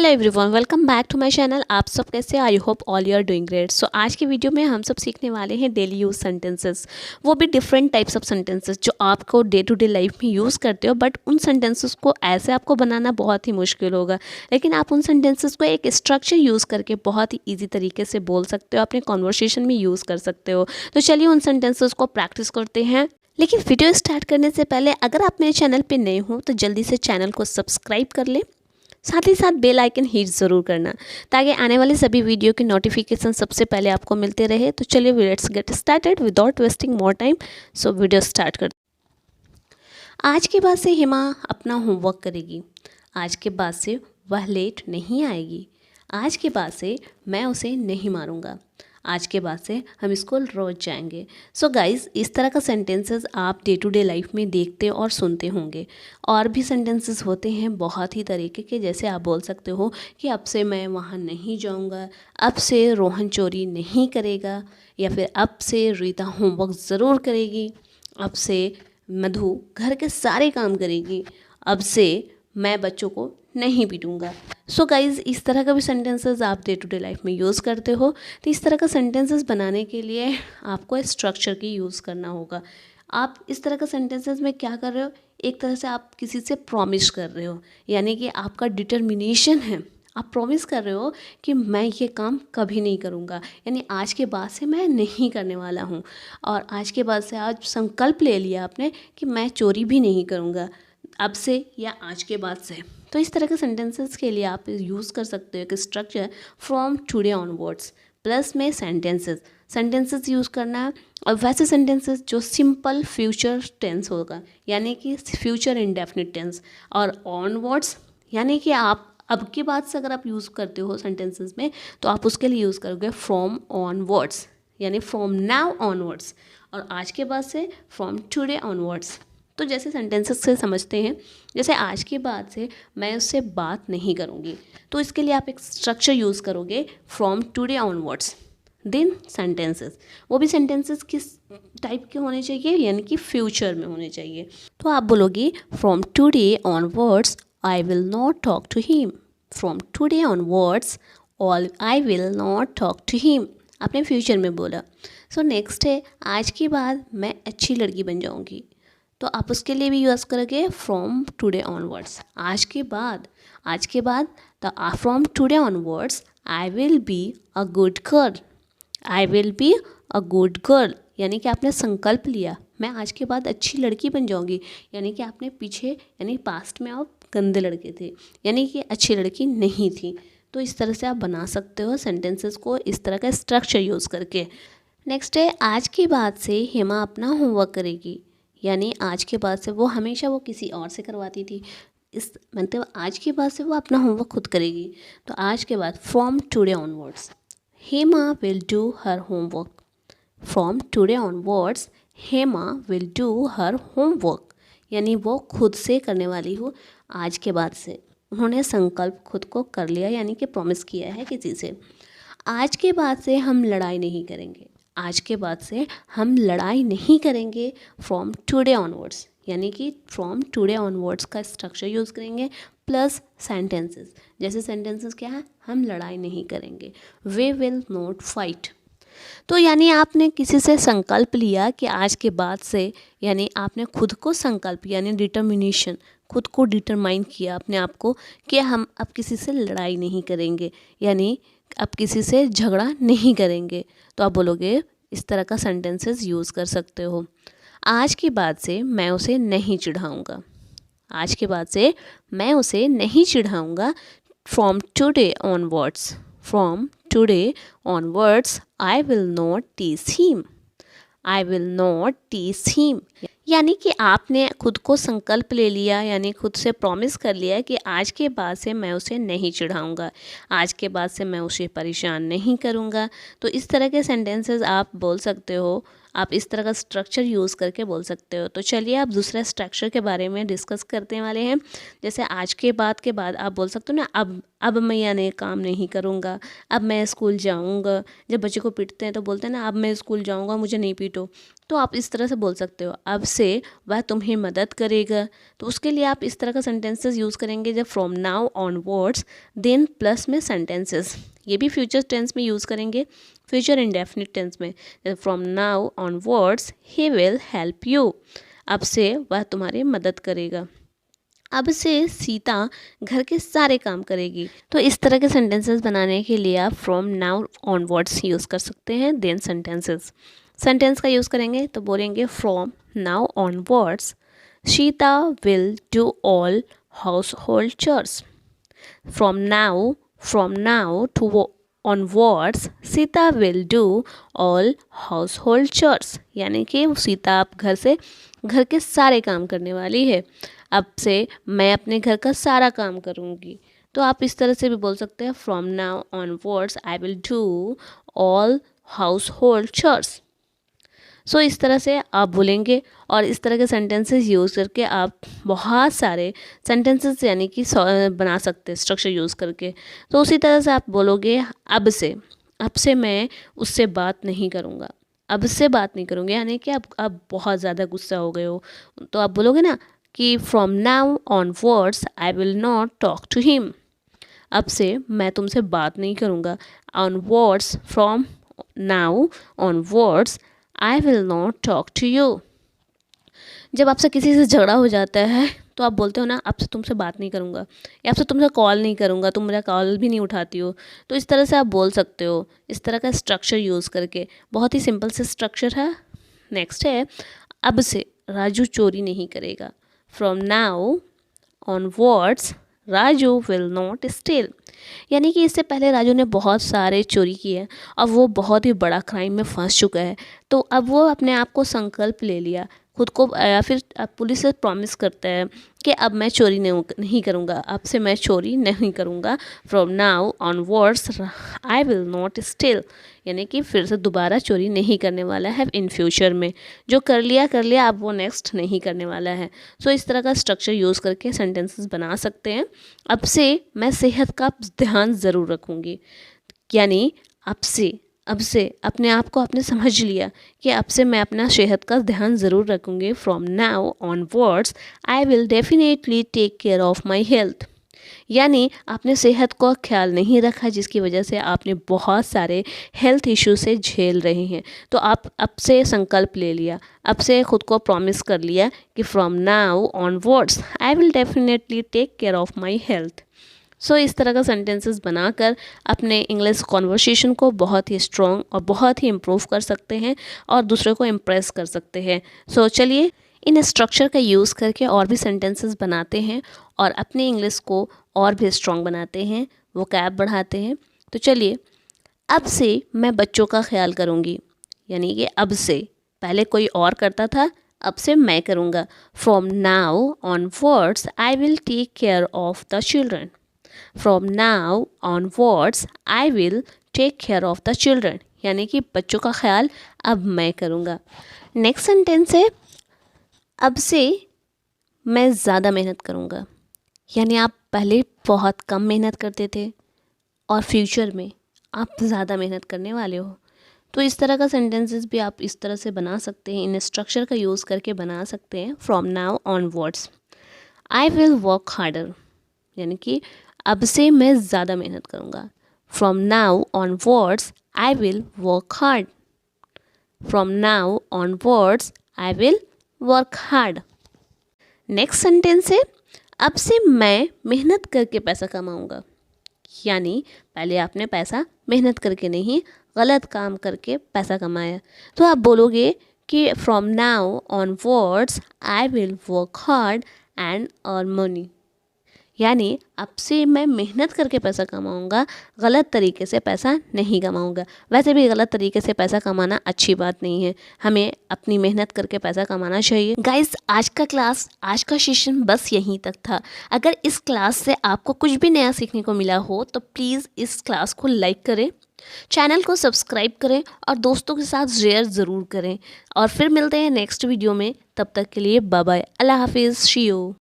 Hello everyone, welcome back to my channel. आप सब कैसे? I hope all you are doing great. So आज की वीडियो में हम सब सीखने वाले हैं डेली यूज सेंटेंसेस, वो भी डिफरेंट टाइप्स ऑफ सेंटेंसेस जो आपको डे टू डे लाइफ में यूज़ करते हो। बट उन सेंटेंसेस को ऐसे आपको बनाना बहुत ही मुश्किल होगा, लेकिन आप उन सेंटेंसेस को एक स्ट्रक्चर यूज़ करके बहुत ही ईजी तरीके से बोल सकते हो, अपने कॉन्वर्सेशन में यूज़ कर सकते हो। तो चलिए उन सेंटेंसेस को प्रैक्टिस करते हैं। लेकिन वीडियो स्टार्ट करने से पहले अगर आप मेरे चैनल पे नए हो तो जल्दी से चैनल को सब्सक्राइब कर लें, साथ ही साथ बेल आइकन हिट ज़रूर करना ताकि आने वाली सभी वीडियो की नोटिफिकेशन सबसे पहले आपको मिलते रहे। तो चलिए let's get started without wasting more time. So video start कर। आज के बाद से हिमा अपना होमवर्क करेगी। आज के बाद से वह लेट नहीं आएगी। आज के बाद से मैं उसे नहीं मारूंगा। आज के बाद से हम स्कूल रोज जाएंगे। सो गाइज़, इस तरह का सेंटेंसेस आप डे टू डे लाइफ में देखते और सुनते होंगे। और भी सेंटेंसेस होते हैं बहुत ही तरीके के, जैसे आप बोल सकते हो कि अब से मैं वहाँ नहीं जाऊँगा, अब से रोहन चोरी नहीं करेगा, या फिर अब से रीता होमवर्क ज़रूर करेगी, अब से मधु घर के सारे काम करेगी, अब से मैं बच्चों को नहीं पीटूंगा। सो गाइज़, इस तरह का भी सेंटेंसेस आप डे टू डे लाइफ में यूज़ करते हो। तो इस तरह का सेंटेंसेस बनाने के लिए आपको स्ट्रक्चर की यूज़ करना होगा। आप इस तरह का सेंटेंसेस में क्या कर रहे हो, एक तरह से आप किसी से प्रॉमिस कर रहे हो, यानी कि आपका डिटर्मिनेशन है। आप प्रॉमिस कर रहे हो कि मैं ये काम कभी नहीं करूँगा, यानी आज के बाद से मैं नहीं करने वाला हूँ। और आज के बाद से आज संकल्प ले लिया आपने कि मैं चोरी भी नहीं करूँगा अब से या आज के बाद से। तो इस तरह के सेंटेंसेस के लिए आप यूज़ कर सकते हो कि structure from today onwards plus में सेंटेंसेस यूज़ करना है। और वैसे सेंटेंसेस जो सिंपल फ्यूचर टेंस होगा, यानी कि फ्यूचर इंडेफिनिट टेंस, और ऑनवर्ड्स यानी कि आप अब के बाद से अगर आप यूज़ करते हो सेंटेंसेस में तो आप उसके लिए यूज़ करोगे फ्रॉम ऑनवर्ड्स, यानी फ्रॉम नाउ ऑनवर्ड्स, और आज के बाद से फ्रॉम टुडे ऑनवर्ड्स। तो जैसे सेंटेंसेस से समझते हैं, जैसे आज के बाद से मैं उससे बात नहीं करूँगी, तो इसके लिए आप एक स्ट्रक्चर यूज़ करोगे from today onwards. Then sentences, वो भी सेंटेंसेस किस टाइप के होने चाहिए, यानी कि फ्यूचर में होने चाहिए। तो आप बोलोगे from today onwards I will not talk to him. From today onwards all I will not talk to him, आपने फ्यूचर में बोला। सो नेक्स्ट है आज के बाद मैं अच्छी लड़की बन जाऊँगी, तो आप उसके लिए भी यूज़ करोगे फ्रॉम टुडे ऑनवर्ड्स। आज के बाद तो from today onwards I will be a good girl. I will be a good girl, यानी कि आपने संकल्प लिया मैं आज के बाद अच्छी लड़की बन जाऊंगी, यानी कि आपने पीछे यानी पास्ट में आप गंदे लड़के थे, यानी कि अच्छी लड़की नहीं थी। तो इस तरह से आप बना सकते हो सेंटेंसेस को इस तरह का स्ट्रक्चर यूज़ करके। नेक्स्ट है आज के बाद से हिमा अपना होमवर्क करेगी, यानी आज के बाद से वो हमेशा वो किसी और से करवाती थी, इस मतलब आज के बाद से वो अपना होमवर्क खुद करेगी। तो आज के बाद from today onwards Hema will do her homework. From today onwards Hema will do her homework, यानी वो खुद से करने वाली हो। आज के बाद से उन्होंने संकल्प खुद को कर लिया, यानी कि प्रॉमिस किया है किसी से। आज के बाद से हम लड़ाई नहीं करेंगे। आज के बाद से हम लड़ाई नहीं करेंगे फ्रॉम टुडे ऑनवर्ड्स, यानी कि फ्रॉम टुडे ऑनवर्ड्स का स्ट्रक्चर यूज़ करेंगे प्लस सेंटेंसेस। जैसे सेंटेंसेस क्या है, हम लड़ाई नहीं करेंगे, वे विल नॉट फाइट। तो यानी आपने किसी से संकल्प लिया कि आज के बाद से, यानी आपने खुद को संकल्प यानी डिटर्मिनेशन, खुद को डिटरमाइन किया अपने आप को कि हम अब किसी से लड़ाई नहीं करेंगे, यानी अब किसी से झगड़ा नहीं करेंगे। तो आप बोलोगे इस तरह का सेंटेंसेस यूज़ कर सकते हो। आज के बाद से मैं उसे नहीं चिढ़ाऊँगा। आज के बाद से मैं उसे नहीं चिढ़ाऊँगा from today onwards. From today onwards I will not tease him. I will not tease him, यानी कि आपने खुद को संकल्प ले लिया, यानी खुद से प्रॉमिस कर लिया कि आज के बाद से मैं उसे नहीं चिढ़ाऊँगा, आज के बाद से मैं उसे परेशान नहीं करूँगा। तो इस तरह के सेंटेंसेस आप बोल सकते हो, आप इस तरह का स्ट्रक्चर यूज़ करके बोल सकते हो। तो चलिए आप दूसरा स्ट्रक्चर के बारे में डिस्कस करने वाले हैं। जैसे आज के बाद आप बोल सकते हो ना, अब मैं यानी काम नहीं करूँगा, अब मैं स्कूल जाऊँगा। जब बच्चे को पीटते हैं तो बोलते हैं ना अब मैं स्कूल जाऊँगा, मुझे नहीं पीटो। तो आप इस तरह से बोल सकते हो, अब से वह तुम्हें मदद करेगा। तो उसके लिए आप इस तरह का सेंटेंसेस यूज़ करेंगे जब from now onwards, then plus में सेंटेंसेस। ये भी फ्यूचर टेंस में यूज़ करेंगे, फ्यूचर इंडेफिनिट टेंस में। From now onwards he will help you, अब से वह तुम्हारी मदद करेगा। अब से सीता घर के सारे काम करेगी। तो इस तरह के सेंटेंसेस बनाने के लिए आप फ्रॉम नाउ ऑनवर्ड्स यूज़ कर सकते हैं, देन सेंटेंसेस। सेंटेंस का यूज़ करेंगे तो बोलेंगे from now onwards Sita will do all household chores. From now to onwards Sita will do all household chores, यानी कि सीता अब घर के सारे काम करने वाली है। अब से मैं अपने घर का सारा काम करूँगी। तो आप इस तरह से भी बोल सकते हैं, from now onwards I will do all household chores. So इस तरह से आप बोलेंगे और इस तरह के सेंटेंसेस यूज़ करके आप बहुत सारे सेंटेंसेस यानी कि बना सकते हैं स्ट्रक्चर यूज़ करके। तो उसी तरह से आप बोलोगे, अब से मैं उससे बात नहीं करूँगा। अब से बात नहीं करूँगी यानी कि अब बहुत ज़्यादा गुस्सा हो गए हो, तो आप बोलोगे ना कि from now onwards I will not talk to him. अब से मैं तुमसे बात नहीं करूँगा। Onwards, from now onwards I will not talk to you. जब आपसे किसी से झगड़ा हो जाता है तो आप बोलते हो ना, अब से तुमसे बात नहीं करूँगा या अब से तुमसे कॉल नहीं करूँगा, तुम मेरा कॉल भी नहीं उठाती हो। तो इस तरह से आप बोल सकते हो, इस तरह का स्ट्रक्चर यूज़ करके। बहुत ही सिंपल से स्ट्रक्चर है। नेक्स्ट है, अब से राजू चोरी नहीं करेगा। From now onwards Raju will not steel, यानी कि इससे पहले राजू ने बहुत सारे चोरी किए और वो बहुत ही बड़ा क्राइम में फंस चुका है। तो अब वो अपने आप को संकल्प ले लिया खुद को, या फिर पुलिस से प्रॉमिस करता है कि अब मैं चोरी नहीं करूँगा, अब से मैं चोरी नहीं करूँगा। From now onwards I will not steel, यानी कि फिर से दोबारा चोरी नहीं करने वाला है इन फ्यूचर में। जो कर लिया अब वो नेक्स्ट नहीं करने वाला है। सो इस तरह का स्ट्रक्चर यूज़ करके सेंटेंसेस बना सकते हैं। अब से मैं सेहत का ध्यान ज़रूर रखूँगी, यानी अब से अपने आप को आपने समझ लिया कि अब से मैं अपना सेहत का ध्यान ज़रूर रखूँगी। From now onwards I will definitely take care of my health, यानी आपने सेहत का ख्याल नहीं रखा जिसकी वजह से आपने बहुत सारे हेल्थ इश्यू से झेल रहे हैं। तो आप अब से संकल्प ले लिया, अब से खुद को प्रॉमिस कर लिया कि from now onwards I will definitely take care of my health. So इस तरह का सेंटेंसेस बनाकर अपने इंग्लिश कॉन्वर्सेशन को बहुत ही स्ट्रॉन्ग और बहुत ही इम्प्रूव कर सकते हैं और दूसरे को इम्प्रेस कर सकते हैं। सो चलिए इन स्ट्रक्चर का यूज़ करके और भी सेंटेंसेस बनाते हैं और अपने इंग्लिश को और भी स्ट्रॉन्ग बनाते हैं, वोकैब बढ़ाते हैं। तो चलिए, अब से मैं बच्चों का ख्याल करूँगी, यानी कि अब से पहले कोई और करता था, अब से मैं करूँगा। From now onwards I will take care of the children. From now onwards I will take care of the children, यानी कि बच्चों का ख्याल अब मैं करूँगा। नेक्स्ट सेंटेंस है, अब से मैं ज़्यादा मेहनत करूँगा, यानी आप पहले बहुत कम मेहनत करते थे और फ्यूचर में आप ज़्यादा मेहनत करने वाले हो। तो इस तरह का सेंटेंसेस भी आप इस तरह से बना सकते हैं, इन स्ट्रक्चर का यूज़ करके बना सकते हैं। From now onwards I will work harder, यानी कि अब से मैं ज़्यादा मेहनत करूँगा। From now onwards I will work hard. From now onwards I will work hard. Next sentence है, अब से मैं मेहनत करके पैसा कमाऊँगा, यानी पहले आपने पैसा मेहनत करके नहीं, गलत काम करके पैसा कमाया। तो आप बोलोगे कि from now onwards I will work hard and earn money, यानी अब से मैं मेहनत करके पैसा कमाऊंगा, गलत तरीके से पैसा नहीं कमाऊंगा। वैसे भी गलत तरीके से पैसा कमाना अच्छी बात नहीं है, हमें अपनी मेहनत करके पैसा कमाना चाहिए। गाइस, आज का सेशन बस यहीं तक था। अगर इस क्लास से आपको कुछ भी नया सीखने को मिला हो तो प्लीज़ इस क्लास को लाइक करें, चैनल को सब्सक्राइब करें और दोस्तों के साथ शेयर ज़रूर करें। और फिर मिलते हैं नेक्स्ट वीडियो में, तब तक के लिए बाय बाय, अल्लाह हाफिज़, शी यू।